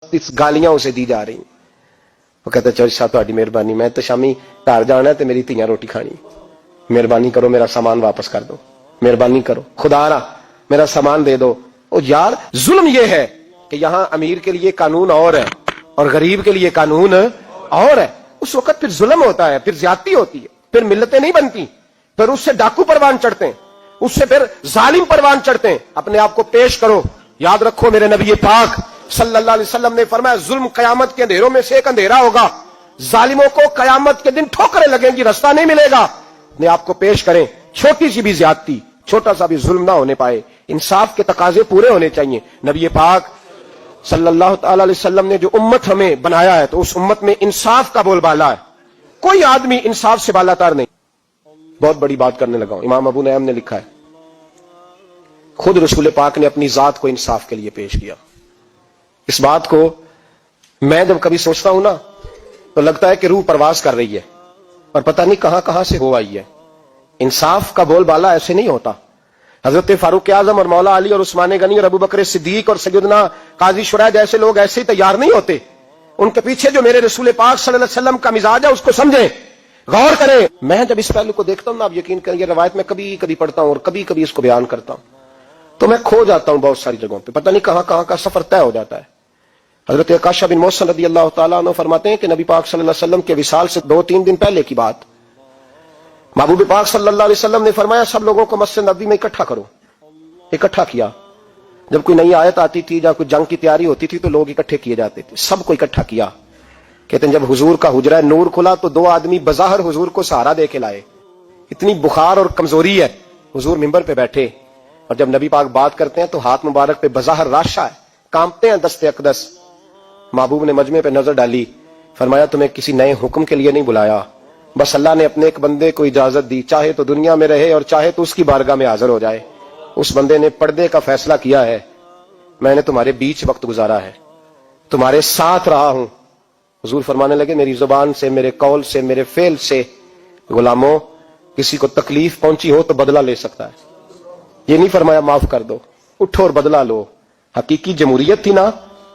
गालियां उसे दी जा रही। वो कहता चल शाह तुहाडी मेहरबानी, मैं तो शामी घर जाना ते मेरी धीयां रोटी खानी, मेहरबानी करो मेरा सामान वापस कर दो, मेहरबानी करो खुदारा मेरा सामान दे दो। ओ यार जुल्म ये है कि यहाँ अमीर के लिए कानून और है और गरीब के लिए कानून और है। उस वक्त फिर जुल्म होता है, फिर ज्यादती होती है, फिर मिल्लतें नहीं बनती, फिर उससे डाकू परवान चढ़ते हैं, उससे फिर जालिम परवान चढ़ते हैं। अपने आप को पेश करो। याद रखो मेरे नबी पाक सल्लल्लाहु अलैहि वसल्लम ने फरमाया जुल्म कयामत के अंधेरों में से एक अंधेरा होगा, जालिमों को कयामत के दिन ठोकरें लगेंगी, रास्ता नहीं मिलेगा। अपने आप को पेश करें, छोटी सी भी ज्यादती, छोटा सा भी जुल्म ना होने पाए, इंसाफ के तकाजे पूरे होने चाहिए। नबी पाक सल्लल्लाहु अलैहि वसल्लम ने जो उम्मत हमें बनाया है तो उस उम्मत में इंसाफ का बोलबाला है, कोई आदमी इंसाफ से बालातर नहीं। बहुत बड़ी बात करने लगा हूं। इमाम अबू नईम ने लिखा है खुद रसूल पाक ने अपनी जात को इंसाफ के लिए पेश किया। इस बात को मैं जब कभी सोचता हूं ना तो लगता है कि रूह परवास कर रही है और पता नहीं कहां कहां से हो आई है। इंसाफ का बोलबाला ऐसे नहीं होता। हजरत फारूक आजम और मौला अली और उस्मान गनी और अबू बकर सिद्दीक और सैयदना काजी शुरा जैसे लोग ऐसे ही तैयार नहीं होते। उनके पीछे जो मेरे रसूल पाक सल्लल्लाहु अलैहि वसल्लम का मिजाज है उसको समझें, गौर करें। मैं जब इस पहलू को देखता हूं ना, आप यकीन करिए रवायत में कभी कभी पढ़ता हूं और कभी कभी इसको बयान करता हूं तो मैं खो जाता हूं बहुत सारी जगहों पे, पता नहीं कहां कहां का सफर तय हो जाता है। हजरत अकाशा बिन मोहसिन रदी अल्लाह तआला अन्हु फरमाते हैं कि नबी पाक सल्लल्लाहु अलैहि वसल्लम के विसाल से 2-3 दिन पहले की बात, महबूब पाक सल्लल्लाहु अलैहि वसल्लम ने फरमाया सब लोगों को मस्जिद नबी में इकट्ठा करो। इकट्ठा किया। जब कोई नई आयत आती थी या कोई जंग की तैयारी होती थी तो लोग इकट्ठे किए जाते थे, सबको इकट्ठा किया। कहते हैं जब हुजूर का हुजरा नूर खुला तो 2 आदमी बज़ाहिर हुजूर को सहारा दे के लाए। इतनी बुखार और कमजोरी है, हुजूर मिंबर पे बैठे और जब नबी पाक बात करते हैं तो हाथ मुबारक पे बज़ाहिर राशा है, कांपते हैं दस्ते अकदस। महबूब ने मजमे पे नजर डाली, फरमाया तुम्हें किसी नए हुक्म के लिए नहीं बुलाया, बस अल्लाह ने अपने एक बंदे को इजाजत दी, चाहे तो दुनिया में रहे और चाहे तो उसकी बारगाह में हाजिर हो जाए। उस बंदे ने पर्दे का फैसला किया है, मैंने तुम्हारे बीच वक्त गुजारा है, तुम्हारे साथ रहा हूं। हुजूर फरमाने लगे मेरी जुबान से, मेरे कौल से, मेरे फेल से गुलामों किसी को तकलीफ पहुंची हो तो बदला ले सकता है। ये नहीं फरमाया माफ कर दो, उठो और बदला लो। हकीकी जमहूरियत थी ना।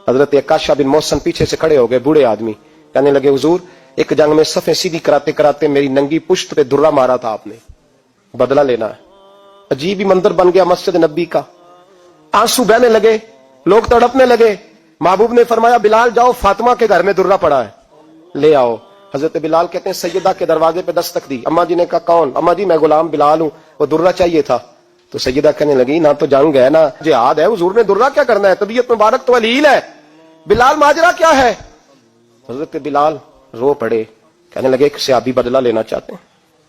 हजरत अकाशा बिन मोहसिन पीछे से खड़े हो गए, बूढ़े आदमी, कहने लगे हुजूर एक जंग में सफे सीधी कराते कराते मेरी नंगी पुश्त पे दुर्रा मारा था आपने, बदला लेना है। अजीब ही मंदिर बन गया मस्जिद नबी का। आंसू बहने लगे, लोग तड़पने लगे। महबूब ने फरमाया बिलाल जाओ, फातिमा के घर में दुर्रा पड़ा है, ले आओ। हजरत बिलाल कहते हैं सैयदा के दरवाजे पे दस्तक दी। अम्मा जी ने कहा कौन? अम्मा जी मैं गुलाम बिलाल हूं, वो दुर्रा चाहिए था। तो सैयदा कहने लगी ना तो जंग है ना जिहाद है, हुजूर ने दुर्रा क्या करना है, तबीयत मुबारक तो अलील है। बिलाल माजरा क्या है? हजरत बिलाल रो पड़े, कहने लगे एक सहाबी बदला लेना चाहते हैं।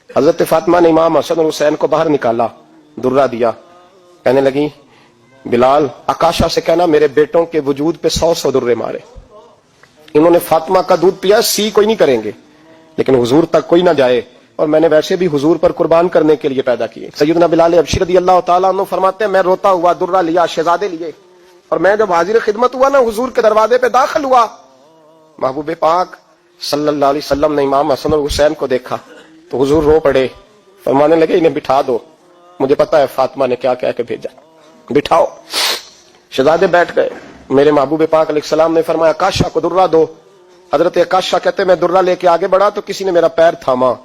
हजरत फातिमा ने इमाम हसन और हुसैन को बाहर निकाला, दुर्रा दिया, कहने लगी बिलाल आकाशा से कहना मेरे बेटों के वजूद पे 100 दुर्रे मारे। इन्होंने फातिमा का दूध पिया, सी कोई नहीं करेंगे लेकिन हुजूर तक कोई ना जाए, और मैंने वैसे भी हुजूर पर कुर्बान करने के लिए पैदा किए। सैयदना बिलाल हबशी रदी अल्लाह तआला अन्हु फरमाते हैं मैं रोता हुआ दुर्रा लिया, शहजादे लिए, और मैं जब हाजिर खिदमत हुआ ना हुजूर के दरवाजे पे दाखिल हुआ, महबूब पाक सल्लल्लाहु अलैहि वसल्लम ने इमाम हसन और हुसैन को देखा तो हुजूर रो पड़े, फरमाने लगे इन्हें बिठा दो, मुझे पता है फातिमा ने क्या कह के भेजा, बिठाओ। शहजादे बैठ गए। मेरे महबूब पाक अलैहिस्सलाम ने फरमाया आकाशा को दुर्रा दो। हजरत आकाशा कहते मैं दुर्रा लेके आगे बढ़ा तो किसी ने मेरा पैर थामा।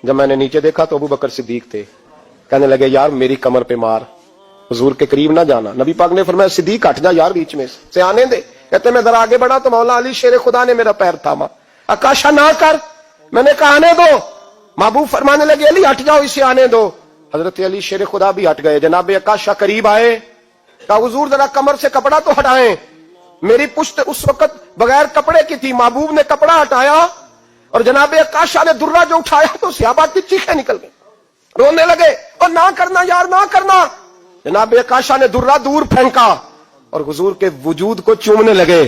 जब मैंने नीचे देखा तो अबू बकर सिद्दीक थे। कहने लगे यार मेरी कमर पे मार, हुजूर के करीब ना जाना। नबी पाक ने फरमाया सिद्दीक हट जा यार, बीच में से आने दे। कहते मैं जरा आगे बढ़ा तो मौला अली शेर खुदा ने मेरा पैर थामा। आकाशा ना कर, मैंने कहा आने दो। महबूब फरमाने लगे अली हट जाओ, इसे आने दो। हजरत अली शेर खुदा भी हट गए। जनाब आकाशा करीब आए, कहा हुजूर जरा कमर से कपड़ा तो हटाएं, मेरी पुश्त उस वक्त बगैर कपड़े की थी। महबूब ने कपड़ा हटाया और जनाब आकाशा ने दुर्रा जो उठाया तो सहाबा की चीखें निकल गई, रोने लगे और ना करना यार ना करना। जनाब आकाशा ने दुर्रा दूर फेंका और हुजूर के वजूद को चूमने लगे,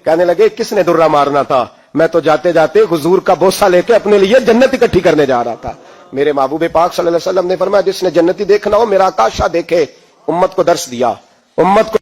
कहने लगे किसने दुर्रा मारना था, मैं तो जाते जाते हुजूर का बोसा लेके अपने लिए जन्नत इकट्ठी करने जा रहा था। मेरे महबूब पाक सल्लल्लाहु अलैहि वसल्लम ने फरमाया जिसने जन्नती देखना हो मेरा आकाशा देखे। उम्मत को दर्श दिया, उम्मत को